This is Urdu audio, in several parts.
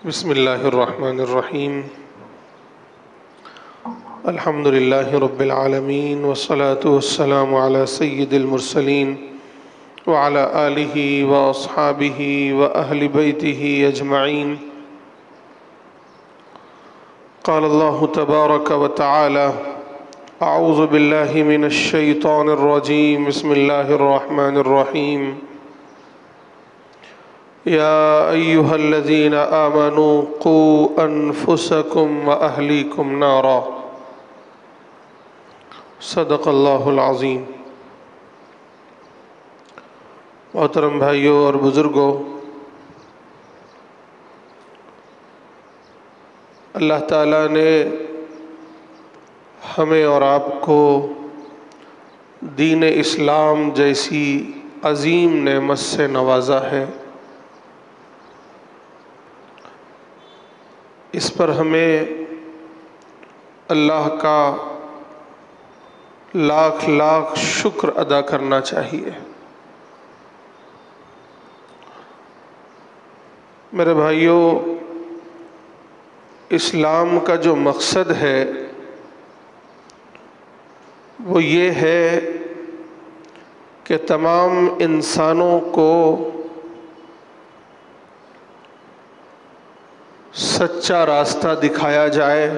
بسم اللہ الرحمن الرحیم الحمد للہ رب العالمین والصلاة والسلام علی سید المرسلین وعلی آلہ واصحابہ واہل بیتہ اجمعین قال اللہ تبارک وتعالی اعوذ باللہ من الشیطان الرجیم بسم اللہ الرحمن الرحیم یا ایہا الذین آمنوا قوا انفسکم واہلیکم نارا صدق اللہ العظیم۔ محترم بھائیوں اور بزرگوں، اللہ تعالیٰ نے ہمیں اور آپ کو دین اسلام جیسی عظیم نعمت سے نوازا ہے۔ اس پر ہمیں اللہ کا لاکھ لاکھ شکر ادا کرنا چاہیے۔ میرے بھائیوں، اسلام کا جو مقصد ہے وہ یہ ہے کہ تمام انسانوں کو سچا راستہ دکھایا جائے،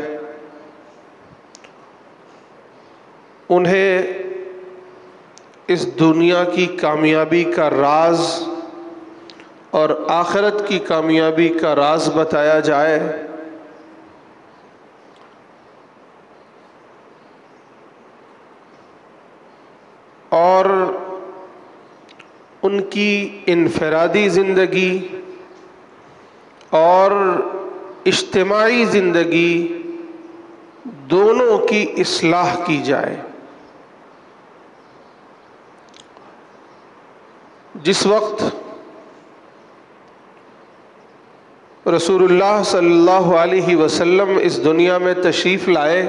انہیں اس دنیا کی کامیابی کا راز اور آخرت کی کامیابی کا راز بتایا جائے، اور ان کی انفرادی زندگی اور اجتماعی زندگی دونوں کی اصلاح کی جائے۔ جس وقت رسول اللہ صلی اللہ علیہ وسلم اس دنیا میں تشریف لائے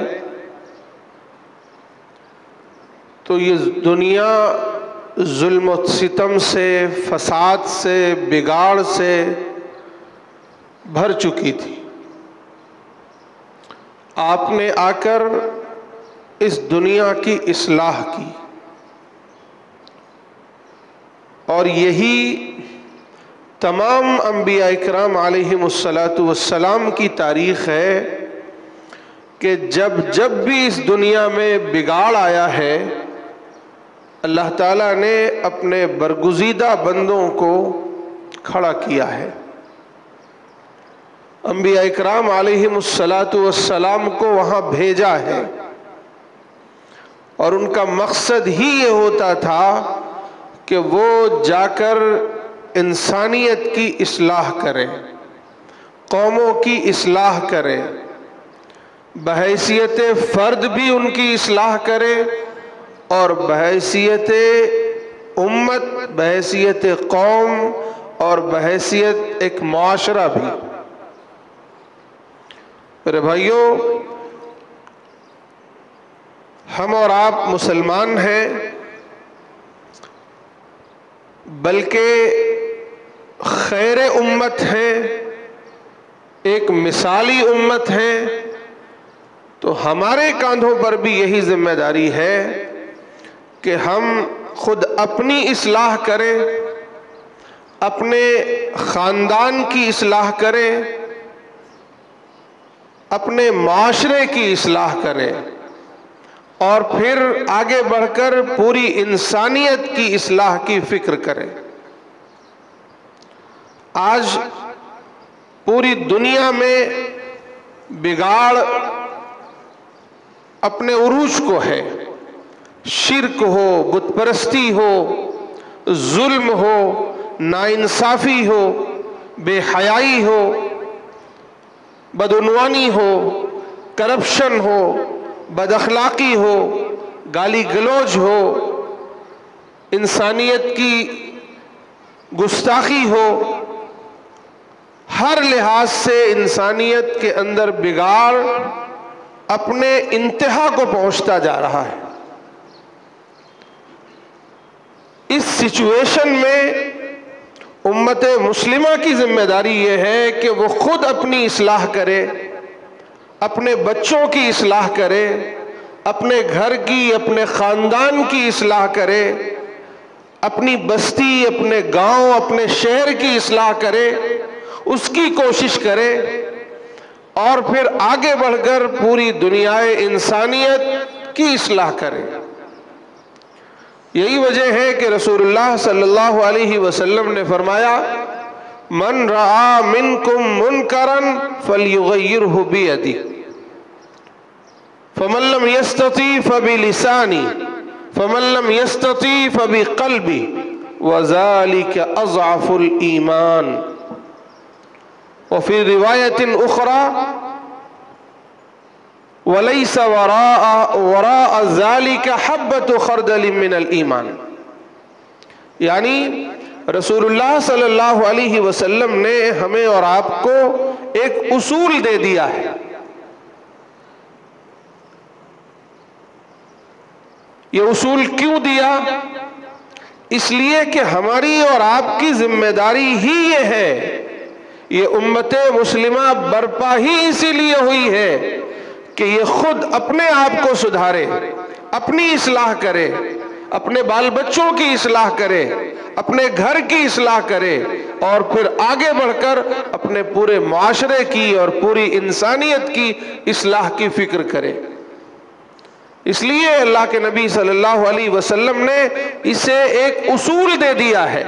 تو یہ دنیا ظلم و ستم سے، فساد سے، بگاڑ سے بھر چکی تھی۔ آپ نے آ کر اس دنیا کی اصلاح کی، اور یہی تمام انبیاء اکرام علیہم السلام کی تاریخ ہے کہ جب جب بھی اس دنیا میں بگاڑ آیا ہے، اللہ تعالیٰ نے اپنے برگزیدہ بندوں کو کھڑا کیا ہے۔ انبیاء اکرام علیہم السلام کو وہاں بھیجا ہے، اور ان کا مقصد ہی یہ ہوتا تھا کہ وہ جا کر انسانیت کی اصلاح کریں، قوموں کی اصلاح کریں، بحیثیت فرد بھی ان کی اصلاح کریں، اور بحیثیت امت، بحیثیت قوم اور بحیثیت ایک معاشرہ بھی۔ میرے بھائیوں، ہم اور آپ مسلمان ہیں، بلکہ خیر امت ہیں، ایک مثالی امت ہیں، تو ہمارے کاندھوں پر بھی یہی ذمہ داری ہے کہ ہم خود اپنی اصلاح کریں، اپنے خاندان کی اصلاح کریں، اپنے معاشرے کی اصلاح کریں، اور پھر آگے بڑھ کر پوری انسانیت کی اصلاح کی فکر کریں۔ آج پوری دنیا میں بگاڑ اپنے عروج کو ہے، شرک ہو، بت پرستی ہو، ظلم ہو، ناانصافی ہو، بے حیائی ہو، بدعنوانی ہو، کرپشن ہو، بد اخلاقی ہو، گالی گلوچ ہو، انسانیت کی گستاخی ہو، ہر لحاظ سے انسانیت کے اندر بگاڑ اپنے انتہا کو پہنچتا جا رہا ہے۔ اس سچویشن میں امت مسلمہ کی ذمہ داری یہ ہے کہ وہ خود اپنی اصلاح کرے، اپنے بچوں کی اصلاح کرے، اپنے گھر کی، اپنے خاندان کی اصلاح کرے، اپنی بستی، اپنے گاؤں، اپنے شہر کی اصلاح کرے، اس کی کوشش کرے، اور پھر آگے بڑھ کر پوری دنیا انسانیت کی اصلاح کرے۔ یہی وجہ ہے کہ رسول اللہ صلی اللہ علیہ وسلم نے فرمایا، من رعا منکم منکرا فلیغیرہ بیدی فمن لم یستطیع فبلسانی فمن لم یستطیع فبقلبی وذالک اضعف الایمان۔ وفی روایت اخرى وَلَيْسَ وَرَاءَ ذَلِكَ حَبَّةُ خَرْدَلٍ مِّنَ الْإِيمَانِ، یعنی رسول اللہ صلی اللہ علیہ وسلم نے ہمیں اور آپ کو ایک اصول دے دیا ہے۔ یہ اصول کیوں دیا؟ اس لیے کہ ہماری اور آپ کی ذمہ داری ہی یہ ہے، یہ امت مسلمہ برپا ہی اسی لیے ہوئی ہے کہ یہ خود اپنے آپ کو سدھارے، اپنی اصلاح کرے، اپنے بال بچوں کی اصلاح کرے، اپنے گھر کی اصلاح کرے، اور پھر آگے بڑھ کر اپنے پورے معاشرے کی اور پوری انسانیت کی اصلاح کی فکر کرے۔ اس لیے اللہ کے نبی صلی اللہ علیہ وسلم نے اسے ایک اصول دے دیا ہے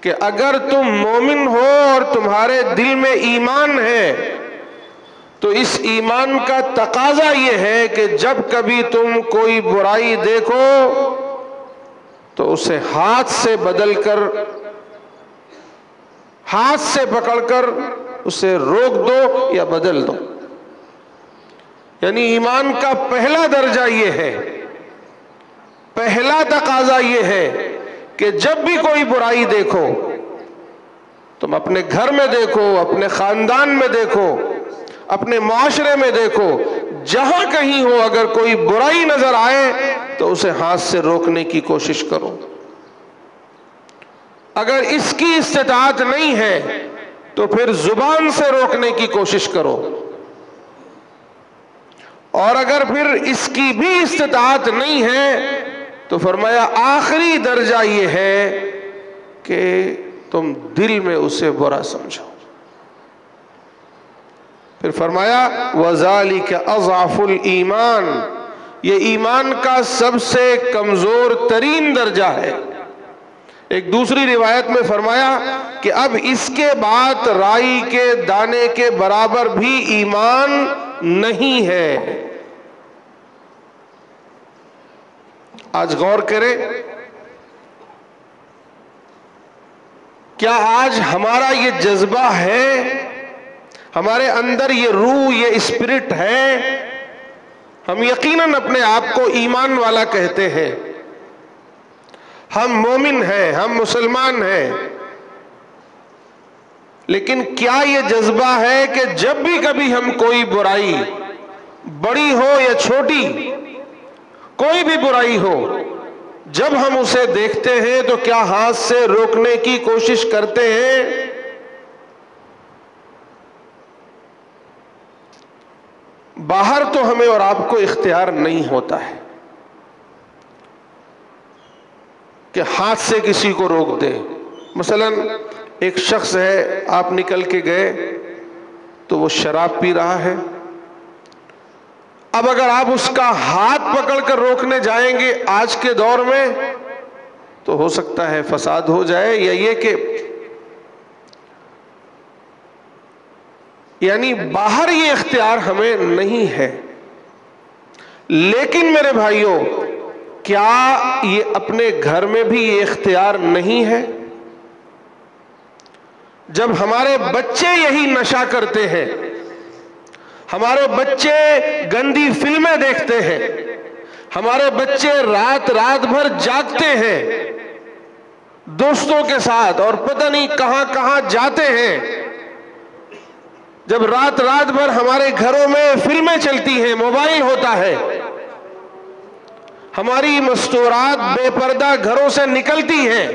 کہ اگر تم مومن ہو اور تمہارے دل میں ایمان ہے تو اس ایمان کا تقاضا یہ ہے کہ جب کبھی تم کوئی برائی دیکھو تو اسے ہاتھ سے بدل کر، ہاتھ سے پکڑ کر اسے روک دو یا بدل دو۔ یعنی ایمان کا پہلا درجہ یہ ہے، پہلا تقاضا یہ ہے کہ جب بھی کوئی برائی دیکھو، تم اپنے گھر میں دیکھو، اپنے خاندان میں دیکھو، اپنے معاشرے میں دیکھو، جہاں کہیں ہو اگر کوئی برائی نظر آئے تو اسے ہاتھ سے روکنے کی کوشش کرو۔ اگر اس کی استطاعت نہیں ہے تو پھر زبان سے روکنے کی کوشش کرو، اور اگر پھر اس کی بھی استطاعت نہیں ہے تو فرمایا آخری درجہ یہ ہے کہ تم دل میں اسے برا سمجھو۔ پھر فرمایا وَذَلِكَ أَضْعَفُ الْإِيمَانِ، یہ ایمان کا سب سے کمزور ترین درجہ ہے۔ ایک دوسری روایت میں فرمایا کہ اب اس کے بعد رائی کے دانے کے برابر بھی ایمان نہیں ہے۔ آج غور کریں، کیا آج ہمارا یہ جذبہ ہے، ہمارے اندر یہ روح، یہ اسپرٹ ہے؟ ہم یقیناً اپنے آپ کو ایمان والا کہتے ہیں، ہم مومن ہیں، ہم مسلمان ہیں، لیکن کیا یہ جذبہ ہے کہ جب بھی کبھی ہم کوئی برائی، بڑی ہو یا چھوٹی، کوئی بھی برائی ہو، جب ہم اسے دیکھتے ہیں تو کیا ہاتھ سے روکنے کی کوشش کرتے ہیں؟ باہر تو ہمیں اور آپ کو اختیار نہیں ہوتا ہے کہ ہاتھ سے کسی کو روک دے۔ مثلا ایک شخص ہے، آپ نکل کے گئے تو وہ شراب پی رہا ہے، اب اگر آپ اس کا ہاتھ پکڑ کر روکنے جائیں گے آج کے دور میں تو ہو سکتا ہے فساد ہو جائے، یا یہ کہ یعنی باہر یہ اختیار ہمیں نہیں ہے۔ لیکن میرے بھائیوں، کیا یہ اپنے گھر میں بھی یہ اختیار نہیں ہے؟ جب ہمارے بچے یہی نشہ کرتے ہیں، ہمارے بچے گندی فلمیں دیکھتے ہیں، ہمارے بچے رات رات بھر جاگتے ہیں دوستوں کے ساتھ اور پتہ نہیں کہاں کہاں جاتے ہیں، جب رات رات بھر ہمارے گھروں میں فلمیں چلتی ہیں، موبائل ہوتا ہے، ہماری مستورات بے پردہ گھروں سے نکلتی ہیں،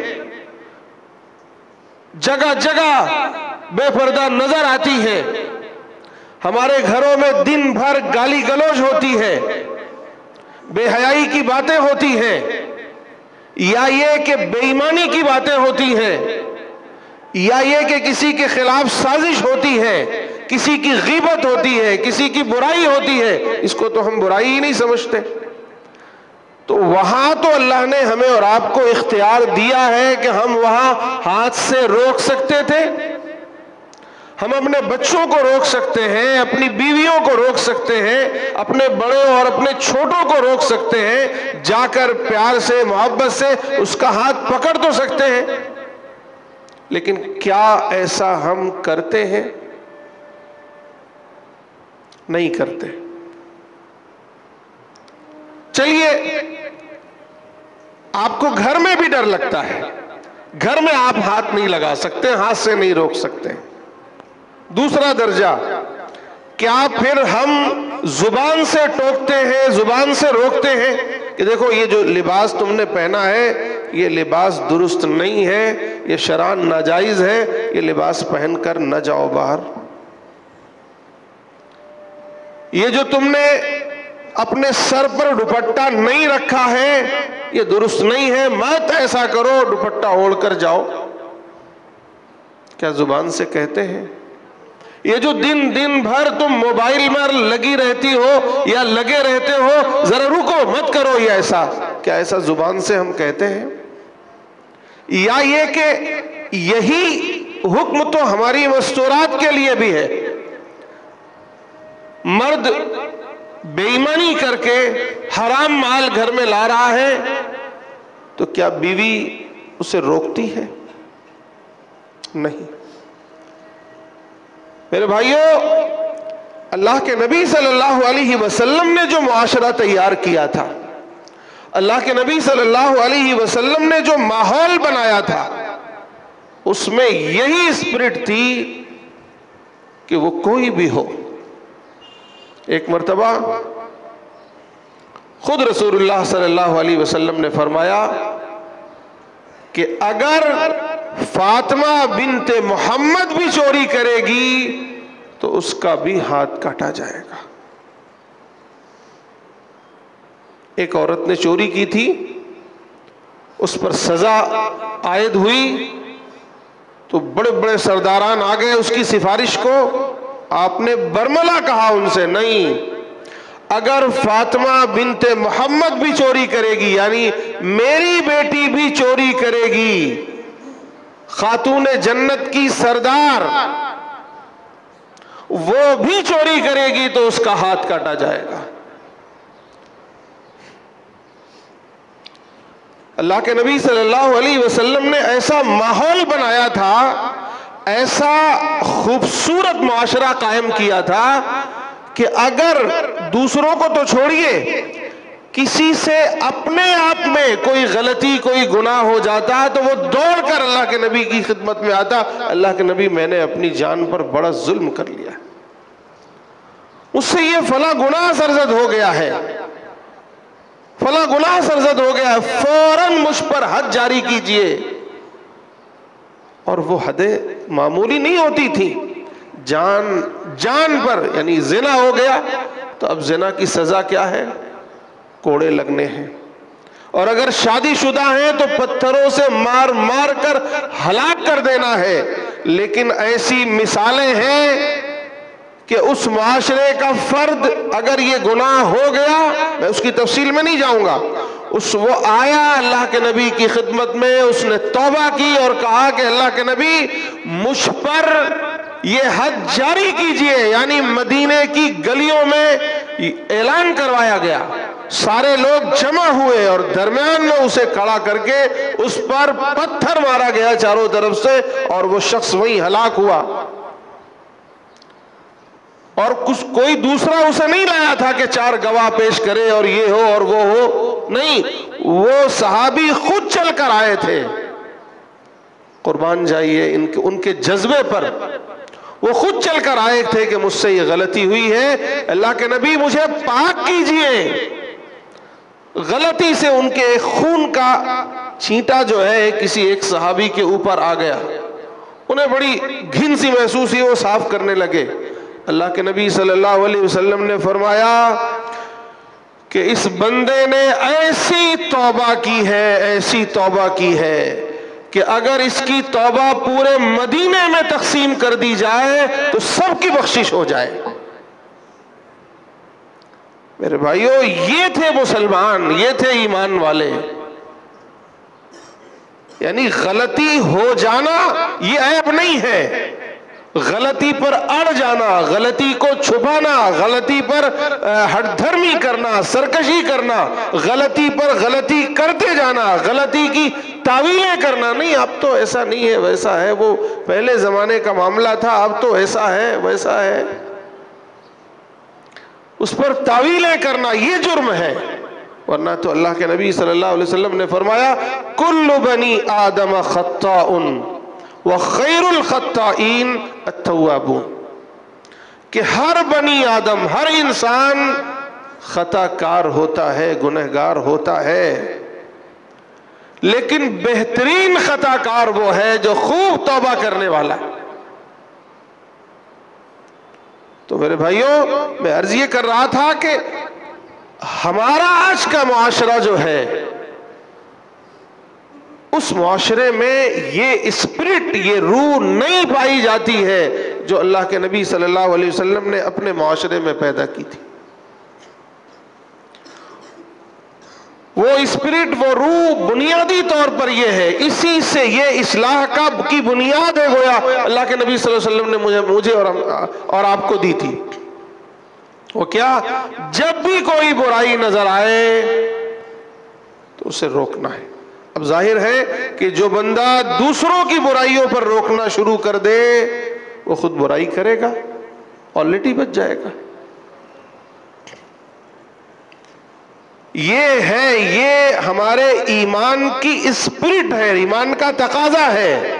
جگہ جگہ بے پردہ نظر آتی ہے، ہمارے گھروں میں دن بھر گالی گلوچ ہوتی ہے، بے حیائی کی باتیں ہوتی ہیں، یا یہ کہ بے ایمانی کی باتیں ہوتی ہیں، یا یہ کہ کسی کے خلاف سازش ہوتی ہے، کسی کی غیبت ہوتی ہے، کسی کی برائی ہوتی ہے، اس کو تو ہم برائی ہی نہیں سمجھتے۔ تو وہاں تو اللہ نے ہمیں اور آپ کو اختیار دیا ہے کہ ہم وہاں ہاتھ سے روک سکتے تھے، ہم اپنے بچوں کو روک سکتے ہیں، اپنی بیویوں کو روک سکتے ہیں، اپنے بڑوں اور اپنے چھوٹوں کو روک سکتے ہیں، جا کر پیار سے محبت سے اس کا ہاتھ پکڑ تو سکتے ہیں، لیکن کیا ایسا ہم کرتے ہیں؟ نہیں کرتے۔ چلیے آپ کو گھر میں بھی ڈر لگتا ہے، گھر میں آپ ہاتھ نہیں لگا سکتے، ہاتھ سے نہیں روک سکتے۔ دوسرا درجہ، کیا پھر ہم زبان سے ٹوکتے ہیں، زبان سے روکتے ہیں کہ دیکھو یہ جو لباس تم نے پہنا ہے یہ لباس درست نہیں ہے، یہ شرعاً ناجائز ہے، یہ لباس پہن کر نہ جاؤ باہر، یہ جو تم نے اپنے سر پر دوپٹہ نہیں رکھا ہے یہ درست نہیں ہے، مت ایسا کرو، دوپٹہ اوڑھ کر جاؤ۔ کیا زبان سے کہتے ہیں؟ یہ جو دن بھر تم موبائل میں لگی رہتی ہو یا لگے رہتے ہو، ذرا رکو مت کرو یہ ایسا، کیا ایسا زبان سے ہم کہتے ہیں؟ یا یہ کہ یہی حکم تو ہماری مستورات کے لیے بھی ہے، مرد بے ایمانی کر کے حرام مال گھر میں لا رہا ہے تو کیا بیوی اسے روکتی ہے؟ نہیں۔ میرے بھائیوں، اللہ کے نبی صلی اللہ علیہ وسلم نے جو معاشرہ تیار کیا تھا، اللہ کے نبی صلی اللہ علیہ وسلم نے جو ماحول بنایا تھا، اس میں یہی اسپرٹ تھی کہ وہ کوئی بھی ہو۔ ایک مرتبہ خود رسول اللہ صلی اللہ علیہ وسلم نے فرمایا کہ اگر فاطمہ بنت محمد بھی چوری کرے گی تو اس کا بھی ہاتھ کاٹا جائے گا۔ ایک عورت نے چوری کی تھی، اس پر سزا عائد ہوئی تو بڑے بڑے سرداران آ گئے اس کی سفارش کو، آپ نے برملا کہا ان سے، نہیں، اگر فاطمہ بنت محمد بھی چوری کرے گی، یعنی میری بیٹی بھی چوری کرے گی، خاتون جنت کی سردار وہ بھی چوری کرے گی تو اس کا ہاتھ کاٹا جائے گا۔ اللہ کے نبی صلی اللہ علیہ وسلم نے ایسا ماحول بنایا تھا، ایسا خوبصورت معاشرہ قائم کیا تھا کہ اگر دوسروں کو تو چھوڑیے، کسی سے اپنے آپ میں کوئی غلطی کوئی گناہ ہو جاتا تو وہ دوڑ کر اللہ کے نبی کی خدمت میں آتا، اللہ کے نبی میں نے اپنی جان پر بڑا ظلم کر لیا، اس سے یہ فلاں گناہ سرزد ہو گیا ہے، فلاں گناہ سرزد ہو گیا ہے، فوراً مجھ پر حد جاری کیجئے۔ اور وہ حدیں معمولی نہیں ہوتی تھی، جان پر، یعنی زنا ہو گیا تو اب زنا کی سزا کیا ہے؟ کوڑے لگنے ہیں، اور اگر شادی شدہ ہیں تو پتھروں سے مار مار کر ہلاک کر دینا ہے۔ لیکن ایسی مثالیں ہیں کہ اس معاشرے کا فرد اگر یہ گناہ ہو گیا، میں اس کی تفصیل میں نہیں جاؤں گا، وہ آیا اللہ کے نبی کی خدمت میں، اس نے توبہ کی اور کہا کہ اللہ کے نبی مجھ پر یہ حد جاری کیجئے، یعنی مدینے کی گلیوں میں اعلان کروایا گیا، سارے لوگ جمع ہوئے اور درمیان میں اسے کھڑا کر کے اس پر پتھر مارا گیا چاروں طرف سے، اور وہ شخص وہیں ہلاک ہوا۔ اور کوئی دوسرا اسے نہیں لایا تھا کہ 4 گواہ پیش کرے اور یہ ہو اور وہ ہو، نہیں، وہ صحابی خود چل کر آئے تھے، قربان جائیے ان کے جذبے پر، وہ خود چل کر آئے تھے کہ مجھ سے یہ غلطی ہوئی ہے، اللہ کے نبی مجھے پاک کیجئے۔ غلطی سے ان کے خون کا چھینٹا جو ہے کسی ایک صحابی کے اوپر آ گیا، انہیں بڑی گھن سی محسوس ہوئی، وہ صاف کرنے لگے۔ اللہ کے نبی صلی اللہ علیہ وسلم نے فرمایا کہ اس بندے نے ایسی توبہ کی ہے، ایسی توبہ کی ہے کہ اگر اس کی توبہ پورے مدینے میں تقسیم کر دی جائے تو سب کی بخشش ہو جائے۔ میرے بھائیو، یہ تھے مسلمان، یہ تھے ایمان والے۔ یعنی غلطی ہو جانا یہ عیب نہیں ہے، غلطی پر اڑ جانا، غلطی کو چھپانا، غلطی پر ہٹ دھرمی کرنا، سرکشی کرنا، غلطی پر غلطی کرتے جانا، غلطی کی تعویلیں کرنا نہیں، اب تو ایسا نہیں ہے ویسا ہے، وہ پہلے زمانے کا معاملہ تھا، اب تو ایسا ہے ویسا ہے، اس پر تعویلیں کرنا یہ جرم ہے۔ ورنہ تو اللہ کے نبی صلی اللہ علیہ وسلم نے فرمایا کل بنی آدم خطاء وخیر الخطائین التوابون، کہ ہر بنی آدم، ہر انسان خطا کار ہوتا ہے، گنہگار ہوتا ہے، لیکن بہترین خطا کار وہ ہے جو خوب توبہ کرنے والا ہے۔ تو میرے بھائیوں، میں عرض یہ کر رہا تھا کہ ہمارا آج کا معاشرہ جو ہے، اس معاشرے میں یہ اسپرٹ، یہ روح نہیں پائی جاتی ہے جو اللہ کے نبی صلی اللہ علیہ وسلم نے اپنے معاشرے میں پیدا کی تھی۔ وہ اسپرٹ، وہ روح بنیادی طور پر یہ ہے، اسی سے یہ اصلاح کی بنیاد ہے گویا اللہ کے نبی صلی اللہ علیہ وسلم نے مجھے اور آپ کو دی تھی۔ وہ کیا؟ جب بھی کوئی برائی نظر آئے تو اسے روکنا ہے۔ اب ظاہر ہے کہ جو بندہ دوسروں کی برائیوں پر روکنا شروع کر دے وہ خود برائی کرے گا، آلریڈی بچ جائے گا۔ یہ ہے، یہ ہمارے ایمان کی اسپرٹ ہے، ایمان کا تقاضا ہے۔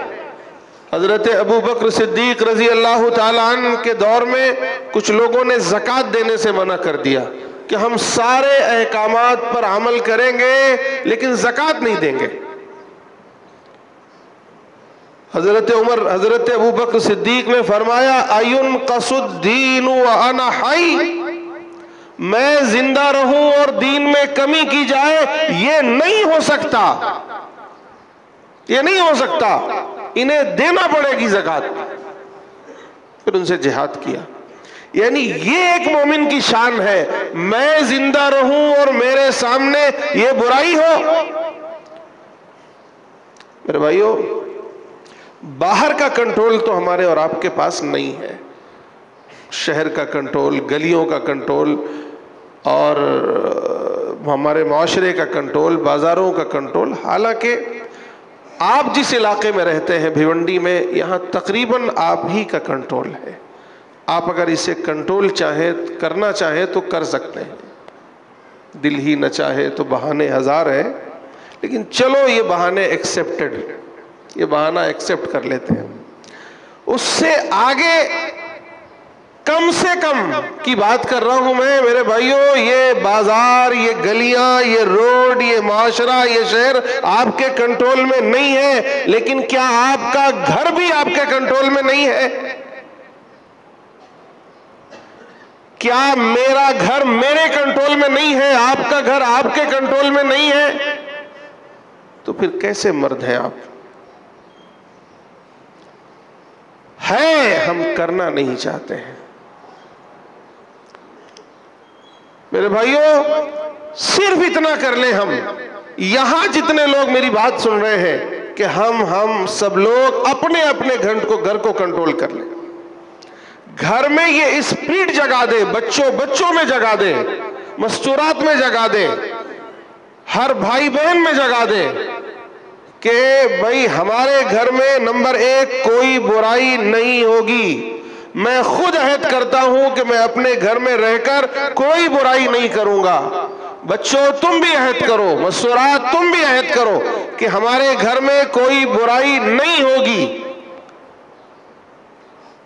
حضرت ابو بکر صدیق رضی اللہ تعالیٰ عنہ کے دور میں کچھ لوگوں نے زکوٰۃ دینے سے منع کر دیا کہ ہم سارے احکامات پر عمل کریں گے لیکن زکوٰۃ نہیں دیں گے۔ حضرت ابو بکر صدیق نے فرمایا اَيُنْقَصُ الدِّينُ وَأَنَا حَيٌّ، میں زندہ رہوں اور دین میں کمی کی جائے، یہ نہیں ہو سکتا، یہ نہیں ہو سکتا، انہیں دینا پڑے گی زکوٰۃ۔ پھر ان سے جہاد کیا۔ یعنی یہ ایک مومن کی شان ہے، میں زندہ رہوں اور میرے سامنے یہ برائی ہو۔ میرے بھائیو، باہر کا کنٹرول تو ہمارے اور آپ کے پاس نہیں ہے، شہر کا کنٹرول، گلیوں کا کنٹرول، اور ہمارے معاشرے کا کنٹرول، بازاروں کا کنٹرول۔ حالانکہ آپ جس علاقے میں رہتے ہیں بھیونڈی میں، یہاں تقریباً آپ ہی کا کنٹرول ہے۔ آپ اگر اسے کنٹرول کرنا چاہیں تو کر سکتے ہیں، دل ہی نہ چاہے تو بہانے ہزار ہیں، لیکن چلو یہ بہانے ایکسیپٹڈ، یہ بہانہ ایکسیپٹ کر لیتے ہیں۔ اس سے آگے کم سے کم کی بات کر رہا ہوں میں میرے بھائیوں، یہ بازار، یہ گلیاں، یہ روڈ، یہ معاشرہ، یہ شہر آپ کے کنٹرول میں نہیں ہے، لیکن کیا آپ کا گھر بھی آپ کے کنٹرول میں نہیں ہے؟ کیا میرا گھر میرے کنٹرول میں نہیں ہے، آپ کا گھر آپ کے کنٹرول میں نہیں ہے؟ تو پھر کیسے مرد ہیں آپ؟ ہم کرنا نہیں چاہتے ہیں۔ میرے بھائیوں، صرف اتنا کر لیں، ہم یہاں جتنے لوگ میری بات سن رہے ہیں کہ ہم سب لوگ اپنے اپنے گھر کو کنٹرول کر لیں، گھر میں یہ اسپرٹ جگا دیں، بچوں میں جگا دیں، مستورات میں جگا دیں، ہر بھائی بہن میں جگا دیں کہ بھائی ہمارے گھر میں نمبر 1 کوئی برائی نہیں ہوگی۔ میں خود عہد کرتا ہوں کہ میں اپنے گھر میں رہ کر کوئی برائی نہیں کروں گا۔ بچوں تم بھی عہد کرو، مستورات تم بھی عہد کرو کہ ہمارے گھر میں کوئی برائی نہیں ہوگی۔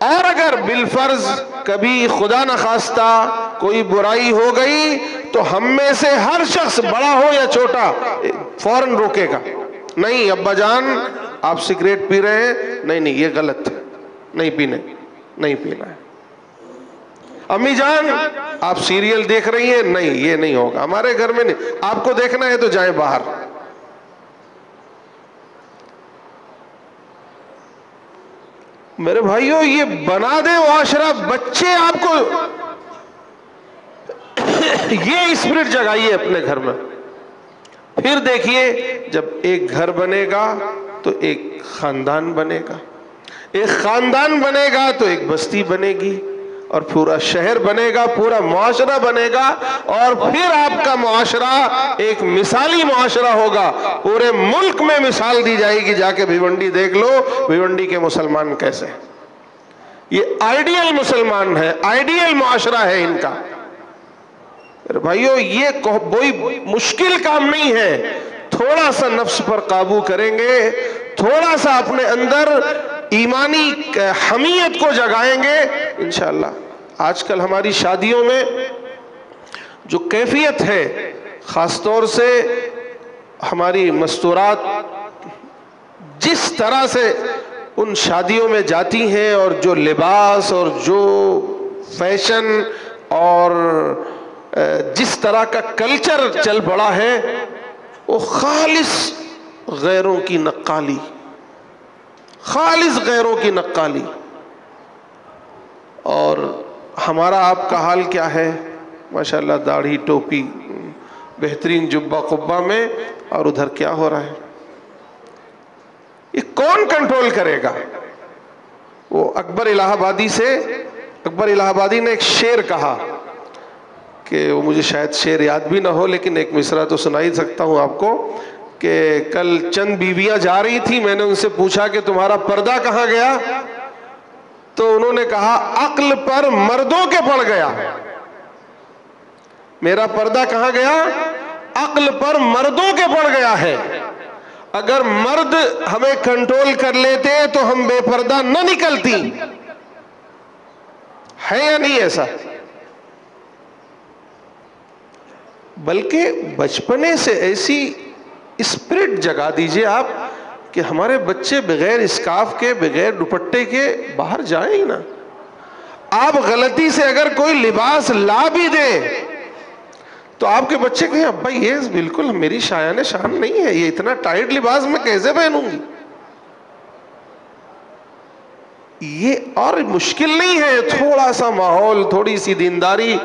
اور اگر بالفرض کبھی خدا نخواستہ کوئی برائی ہو گئی تو ہم میں سے ہر شخص بڑا ہو یا چھوٹا فوراً روکے گا، نہیں ابا جان آپ سگریٹ پی رہے ہیں، نہیں نہیں یہ غلط ہے، نہیں پینا ہے۔ امی جان آپ سیریل دیکھ رہی ہیں، نہیں یہ نہیں ہوگا، ہمارے گھر میں نہیں، آپ کو دیکھنا ہے تو جائیں باہر۔ میرے بھائیوں یہ بنا دے معاشرہ، بچے آپ کو یہ اسپرٹ جگائیے اپنے گھر میں، پھر دیکھیے جب ایک گھر بنے گا تو ایک خاندان بنے گا، ایک خاندان بنے گا تو ایک بستی بنے گی، اور پورا شہر بنے گا، پورا معاشرہ بنے گا، اور پھر آپ کا معاشرہ ایک مثالی معاشرہ ہوگا، پورے ملک میں مثال دی جائے گی۔ جا کے بھیونڈی دیکھ لو، بھیونڈی کے مسلمان کیسے، یہ آئیڈیل مسلمان ہے، آئیڈیل معاشرہ ہے ان کا۔ بھائیو یہ کوئی مشکل کام نہیں ہے، تھوڑا سا نفس پر قابو کریں گے، تھوڑا سا اپنے اندر ایمانی حمیت کو جگائیں گے، انشاءاللہ۔ آج کل ہماری شادیوں میں جو کیفیت ہے، خاص طور سے ہماری مستورات جس طرح سے ان شادیوں میں جاتی ہیں، اور جو لباس اور جو فیشن اور جس طرح کا کلچر چل پڑا ہے، وہ خالص غیروں کی نقالی، خالص غیروں کی نقالی۔ اور ہمارا آپ کا حال کیا ہے؟ ماشاءاللہ داڑھی ٹوپی، بہترین جبہ قبہ میں، اور ادھر کیا ہو رہا ہے؟ یہ کون کنٹرول کرے گا؟ وہ اکبر الہ آبادی نے ایک شعر کہا کہ وہ مجھے شاید شعر یاد بھی نہ ہو، لیکن ایک مصرع تو سنا ہی سکتا ہوں آپ کو، کہ کل چند بیویاں جا رہی تھی، میں نے ان سے پوچھا کہ تمہارا پردہ کہاں گیا؟ تو انہوں نے کہا عقل پر مردوں کے پڑ گیا۔ میرا پردہ کہاں گیا؟ عقل پر مردوں کے پڑ گیا ہے۔ اگر مرد ہمیں کنٹرول کر لیتے تو ہم بے پردہ نہ نکلتی، ہے یا نہیں ایسا؟ بلکہ بچپنے سے ایسی اسپرٹ جگا دیجئے آپ کہ ہمارے بچے بغیر اسکارف کے، بغیر دوپٹے کے باہر جائیں ہی نہ۔ آپ غلطی سے اگر کوئی لباس لا بھی دیں تو آپ کے بچے کہیں ابا یہ بالکل میری شایان شان نہیں ہے، یہ اتنا ٹائٹ لباس میں کیسے پہنوں گی؟ یہ اور مشکل نہیں ہے، تھوڑا سا ماحول، تھوڑی سی دینداری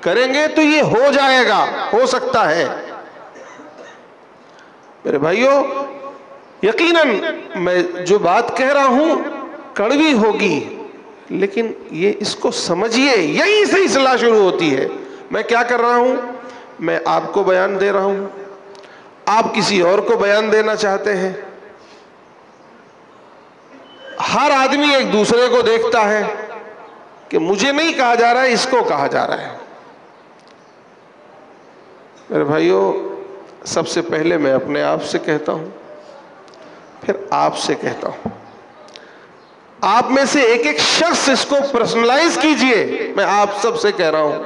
کریں گے تو یہ ہو جائے گا، ہو سکتا ہے۔ میرے بھائیوں یقیناً میں جو بات کہہ رہا ہوں کڑوی ہوگی، لیکن یہ اس کو سمجھیے، یہیں سے اصلاح شروع ہوتی ہے۔ میں کیا کر رہا ہوں؟ میں آپ کو بیان دے رہا ہوں، آپ کسی اور کو بیان دینا چاہتے ہیں۔ ہر آدمی ایک دوسرے کو دیکھتا ہے کہ مجھے نہیں کہا جا رہا ہے، اس کو کہا جا رہا ہے۔ میرے بھائیوں سب سے پہلے میں اپنے آپ سے کہتا ہوں، پھر آپ سے کہتا ہوں، آپ میں سے ایک ایک شخص اس کو پرسنلائز کیجئے۔ میں آپ سب سے کہہ رہا ہوں،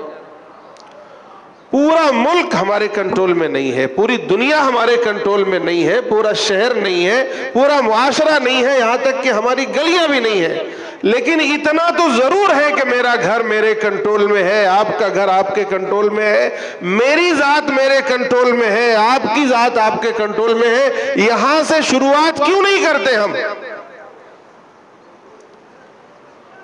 پورا ملک ہمارے کنٹرول میں نہیں ہے، پوری دنیا ہمارے کنٹرول میں نہیں ہے، پورا شہر نہیں ہے، پورا معاشرہ نہیں ہے، یہاں تک کہ ہماری گلیاں بھی نہیں ہے، لیکن اتنا تو ضرور ہے کہ میرا گھر میرے کنٹرول میں ہے، آپ کا گھر آپ کے کنٹرول میں ہے، میری ذات میرے کنٹرول میں ہے، آپ کی ذات آپ کے کنٹرول میں ہے۔ یہاں سے شروعات کیوں نہیں کرتے ہم؟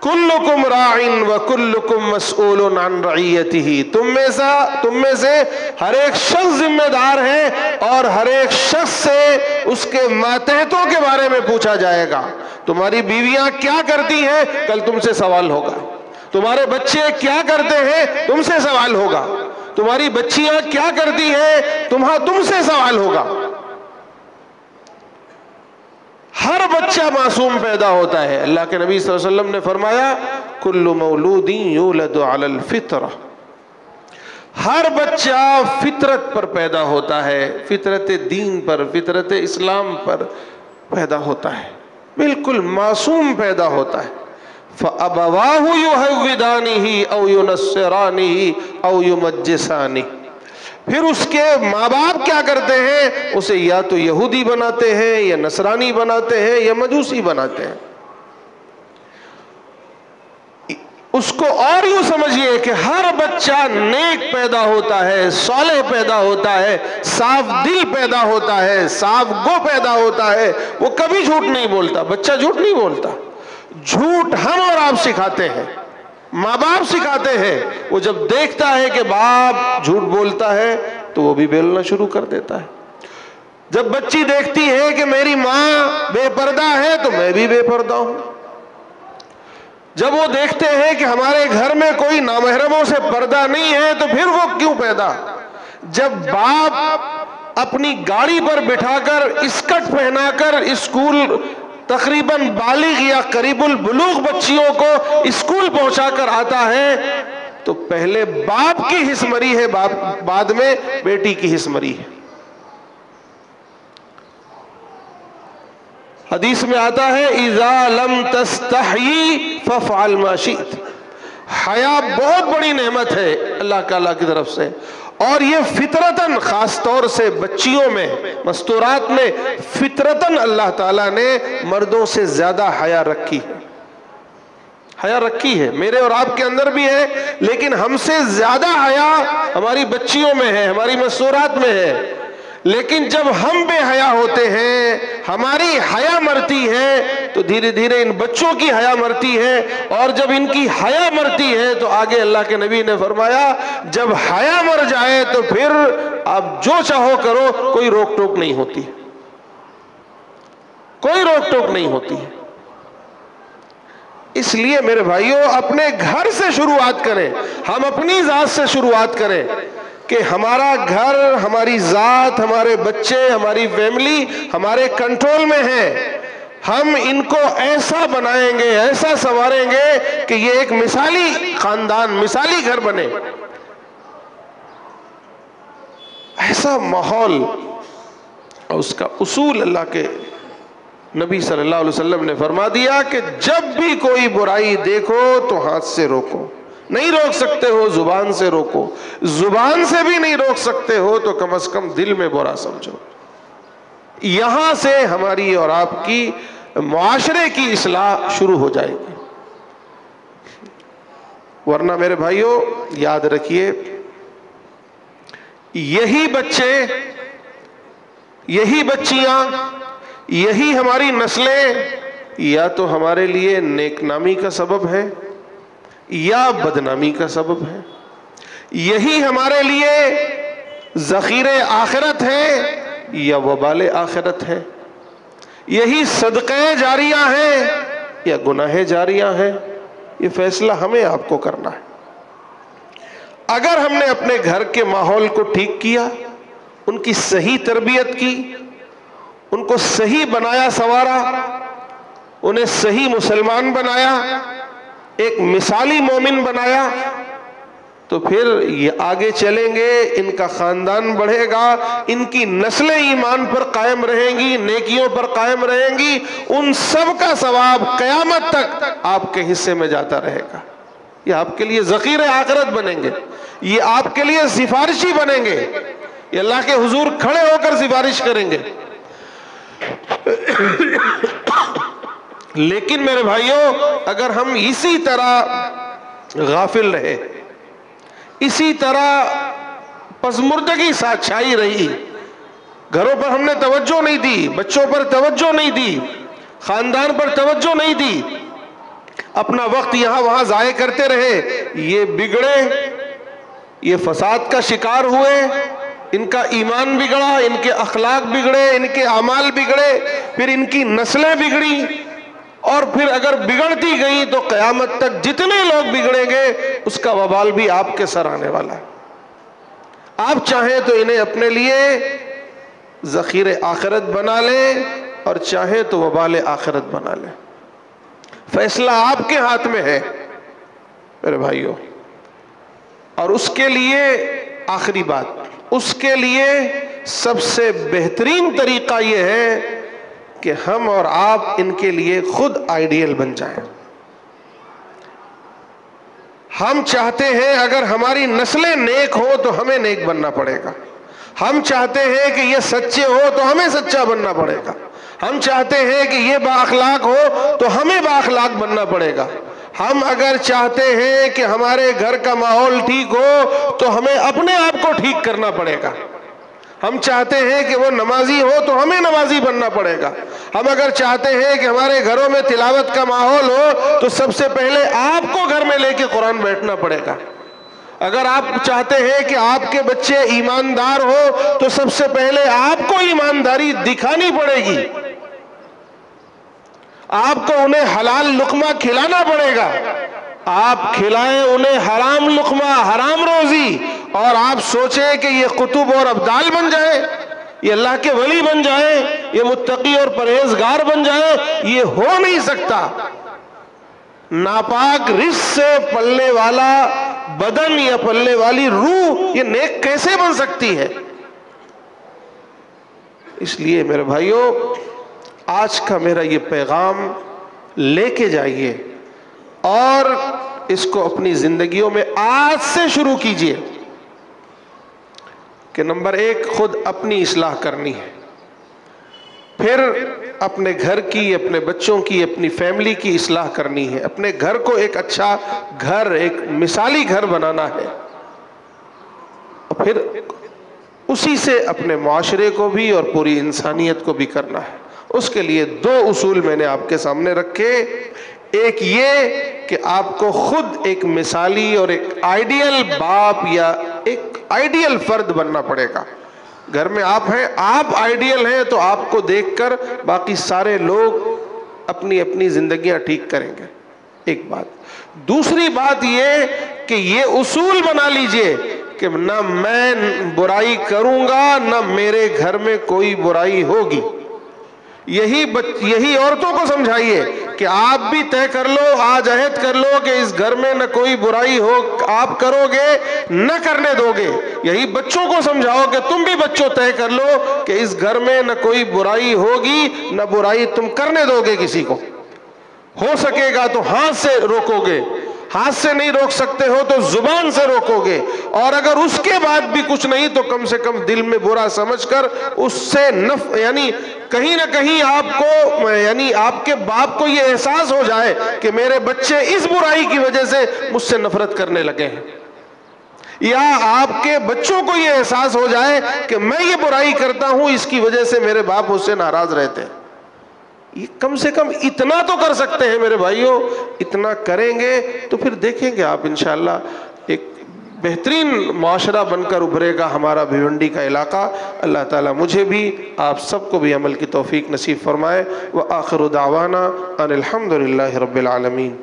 کلکم راعٍ وکلکم مسئول عن رعیتہ، تم میں سے ہر ایک شخص ذمہ دار ہے، اور ہر ایک شخص سے اس کے ماتحتوں کے بارے میں پوچھا جائے گا۔ تمہاری بیویاں کیا کرتی ہیں؟ کل تم سے سوال ہوگا۔ تمہارے بچے کیا کرتے ہیں؟ تم سے سوال ہوگا۔ تمہاری بچیاں کیا کرتی ہیں؟ تم سے سوال ہوگا۔ ہر بچہ معصوم پیدا ہوتا ہے۔ اللہ کے نبی صلی اللہ علیہ وسلم نے فرمایا کل مولود یولد علی الفطرہ، ہر بچہ فطرت پر پیدا ہوتا ہے، فطرت دین پر، فطرت اسلام پر پیدا ہوتا ہے، بالکل معصوم پیدا ہوتا ہے۔ فَأَبَوَاهُ يُهَوِّدَانِهِ أَوْ يُنَصِّرَانِهِ أَوْ يُمَجِّسَانِهِ، پھر اس کے ماں باپ کیا کرتے ہیں؟ اسے یا تو یہودی بناتے ہیں یا نصرانی بناتے ہیں یا مجوسی بناتے ہیں۔ اس کو اور یوں سمجھیے کہ ہر بچہ نیک پیدا ہوتا ہے، صالح پیدا ہوتا ہے، صاف دل پیدا ہوتا ہے، صاف گو پیدا ہوتا ہے، وہ کبھی جھوٹ نہیں بولتا۔ بچہ جھوٹ نہیں بولتا، جھوٹ ہم اور آپ سکھاتے ہیں، ماں باپ سکھاتے ہیں۔ وہ جب دیکھتا ہے کہ باپ جھوٹ بولتا ہے تو وہ بھی بولنا شروع کر دیتا ہے۔ جب بچی دیکھتی ہے کہ میری ماں بے پردہ ہے تو میں بھی بے پردہ ہوں۔ جب وہ دیکھتے ہیں کہ ہمارے گھر میں کوئی نامحرموں سے پردہ نہیں ہے تو پھر وہ کیوں پیدا؟ جب باپ اپنی گاڑی پر بٹھا کر اسکرٹ پہنا کر اسکول تقریباً بالغ یا قریب البلوغ بچیوں کو اسکول پہنچا کر آتا ہے تو پہلے باپ کی حص مری ہے، بعد میں بیٹی کی حص مری ہے۔ حدیث میں آتا ہے اذا لم تستحی فافعل ما شئت۔ حیا بہت بڑی نعمت ہے اللہ تعالیٰ کی طرف سے، اور یہ فطرتاً، خاص طور سے بچیوں میں، مستورات میں فطرتاً اللہ تعالیٰ نے مردوں سے زیادہ حیا رکھی ہے۔ حیا رکھی ہے، میرے اور آپ کے اندر بھی ہے، لیکن ہم سے زیادہ حیا ہماری بچیوں میں ہے، ہماری مستورات میں ہے۔ لیکن جب ہم بے حیا ہوتے ہیں، ہماری حیا مرتی ہے، تو دھیرے دھیرے ان بچوں کی حیا مرتی ہے، اور جب ان کی حیا مرتی ہے تو آگے اللہ کے نبی نے فرمایا جب حیا مر جائے تو پھر آپ جو چاہو کرو، کوئی روک ٹوک نہیں ہوتی، کوئی روک ٹوک نہیں ہوتی۔ اس لیے میرے بھائیوں اپنے گھر سے شروعات کریں، ہم اپنی ذات سے شروعات کریں کہ ہمارا گھر، ہماری ذات، ہمارے بچے، ہماری فیملی ہمارے کنٹرول میں ہے۔ ہم ان کو ایسا بنائیں گے، ایسا سنواریں گے کہ یہ ایک مثالی خاندان، مثالی گھر بنے۔ ایسا ماحول، اور اس کا اصول اللہ کے نبی صلی اللہ علیہ وسلم نے فرما دیا کہ جب بھی کوئی برائی دیکھو تو ہاتھ سے روکو، نہیں روک سکتے ہو زبان سے روکو، زبان سے بھی نہیں روک سکتے ہو تو کم از کم دل میں برا سمجھو۔ یہاں سے ہماری اور آپ کی معاشرے کی اصلاح شروع ہو جائے گی، ورنہ میرے بھائیوں یاد رکھیے یہی بچے، یہی بچیاں، یہی ہماری نسلیں یا تو ہمارے لیے نیک نامی کا سبب ہے یا بدنامی کا سبب ہے، یہی ہمارے لیے ذخیرے آخرت ہے یا وبال آخرت ہے، یہی صدقے جاریہ ہیں یا گناہ جاریہ ہیں۔ یہ فیصلہ ہمیں آپ کو کرنا ہے۔ اگر ہم نے اپنے گھر کے ماحول کو ٹھیک کیا، ان کی صحیح تربیت کی، ان کو صحیح بنایا سنوارا، انہیں صحیح مسلمان بنایا، ایک مثالی مومن بنایا، تو پھر یہ آگے چلیں گے، ان کا خاندان بڑھے گا، ان کی نسلیں ایمان پر قائم رہیں گی، نیکیوں پر قائم رہیں گی، ان سب کا ثواب قیامت تک آپ کے حصے میں جاتا رہے گا۔ یہ آپ کے لیے ذخیرہ آخرت بنیں گے، یہ آپ کے لیے سفارشی بنیں گے، یہ اللہ کے حضور کھڑے ہو کر سفارش کریں گے۔ لیکن میرے بھائیوں اگر ہم اسی طرح غافل رہے، اسی طرح پسمردگی ساتھ چھائی رہی، گھروں پر ہم نے توجہ نہیں دی، بچوں پر توجہ نہیں دی، خاندان پر توجہ نہیں دی، اپنا وقت یہاں وہاں ضائع کرتے رہے، یہ بگڑے، یہ فساد کا شکار ہوئے، ان کا ایمان بگڑا، ان کے اخلاق بگڑے، ان کے اعمال بگڑے، پھر ان کی نسلیں بگڑی، اور پھر اگر بگڑتی گئی تو قیامت تک جتنے لوگ بگڑیں گے اس کا وبال بھی آپ کے سر آنے والا ہے۔ آپ چاہیں تو انہیں اپنے لیے ذخیر آخرت بنا لیں، اور چاہیں تو وبال آخرت بنا لیں، فیصلہ آپ کے ہاتھ میں ہے میرے بھائیوں۔ اور اس کے لیے آخری بات، اس کے لیے سب سے بہترین طریقہ یہ ہے کہ ہم اور آپ ان کے لیے خود آئیڈیل بن جائیں۔ ہم چاہتے ہیں اگر ہماری نسلیں نیک ہو تو ہمیں نیک بننا پڑے گا. ہم چاہتے ہیں کہ یہ سچے ہو تو ہمیں سچا بننا پڑے گا. ہم چاہتے ہیں کہ یہ با اخلاق ہو تو ہمیں با اخلاق بننا پڑے گا. ہم اگر چاہتے ہیں کہ ہمارے گھر کا ماحول ٹھیک ہو تو ہمیں اپنے آپ کو ٹھیک کرنا پڑے گا. ہم چاہتے ہیں کہ وہ نمازی ہو تو ہمیں نمازی بننا پڑے گا. ہم اگر چاہتے ہیں کہ ہمارے گھروں میں تلاوت کا ماحول ہو تو سب سے پہلے آپ کو گھر میں لے کے قرآن بیٹھنا پڑے گا. اگر آپ چاہتے ہیں کہ آپ کے بچے ایماندار ہو تو سب سے پہلے آپ کو ایمانداری دکھانی پڑے گی. آپ کو انہیں حلال لقمہ کھلانا پڑے گا. آپ کھلائیں انہیں حرام لقمہ، حرام روزی، اور آپ سوچیں کہ یہ قطب اور ابدال بن جائیں، یہ اللہ کے ولی بن جائیں، یہ متقی اور پرہیزگار بن جائیں. یہ ہو نہیں سکتا. ناپاک رزق سے پلنے والا بدن یا پلنے والی روح یہ نیک کیسے بن سکتی ہے؟ اس لیے میرے بھائیوں، آج کا میرا یہ پیغام لے کے جائیے اور اس کو اپنی زندگیوں میں آج سے شروع کیجئے کہ نمبر 1 خود اپنی اصلاح کرنی ہے، پھر اپنے گھر کی، اپنے بچوں کی، اپنی فیملی کی اصلاح کرنی ہے. اپنے گھر کو ایک اچھا گھر، ایک مثالی گھر بنانا ہے، اور پھر اسی سے اپنے معاشرے کو بھی اور پوری انسانیت کو بھی کرنا ہے. اس کے لیے 2 اصول میں نے آپ کے سامنے رکھے. ایک یہ کہ آپ کو خود ایک مثالی اور ایک آئیڈیل باپ یا ایک آئیڈیل فرد بننا پڑے گا. گھر میں آپ ہیں، آپ آئیڈیل ہیں تو آپ کو دیکھ کر باقی سارے لوگ اپنی اپنی زندگیاں ٹھیک کریں گے. ایک بات. دوسری بات یہ کہ یہ اصول بنا لیجئے کہ نہ میں برائی کروں گا، نہ میرے گھر میں کوئی برائی ہوگی. یہی عورتوں کو سمجھائیے کہ آپ بھی طے کر لو، آج عہد کر لو کہ اس گھر میں نہ کوئی برائی ہو، آپ کرو گے نہ کرنے دو گے. یہی بچوں کو سمجھاؤ کہ تم بھی بچوں طے کر لو کہ اس گھر میں نہ کوئی برائی ہوگی، نہ برائی تم کرنے دو گے کسی کو. ہو سکے گا تو ہاتھ سے روکو گے، ہاتھ سے نہیں روک سکتے ہو تو زبان سے روکو گے، اور اگر اس کے بعد بھی کچھ نہیں تو کم سے کم دل میں برا سمجھ کر اس سے یعنی کہیں نہ کہیں آپ کو، یعنی آپ کے باپ کو یہ احساس ہو جائے کہ میرے بچے اس برائی کی وجہ سے مجھ سے نفرت کرنے لگے ہیں، یا آپ کے بچوں کو یہ احساس ہو جائے کہ میں یہ برائی کرتا ہوں اس کی وجہ سے میرے باپ مجھ سے ناراض رہتے ہیں. یہ کم سے کم اتنا تو کر سکتے ہیں میرے بھائیوں. اتنا کریں گے تو پھر دیکھیں گے آپ انشاءاللہ ایک بہترین معاشرہ بن کر ابھرے گا ہمارا بھیونڈی کا علاقہ. اللہ تعالیٰ مجھے بھی آپ سب کو بھی عمل کی توفیق نصیب فرمائے. وآخر دعوانا ان الحمدللہ رب العالمین.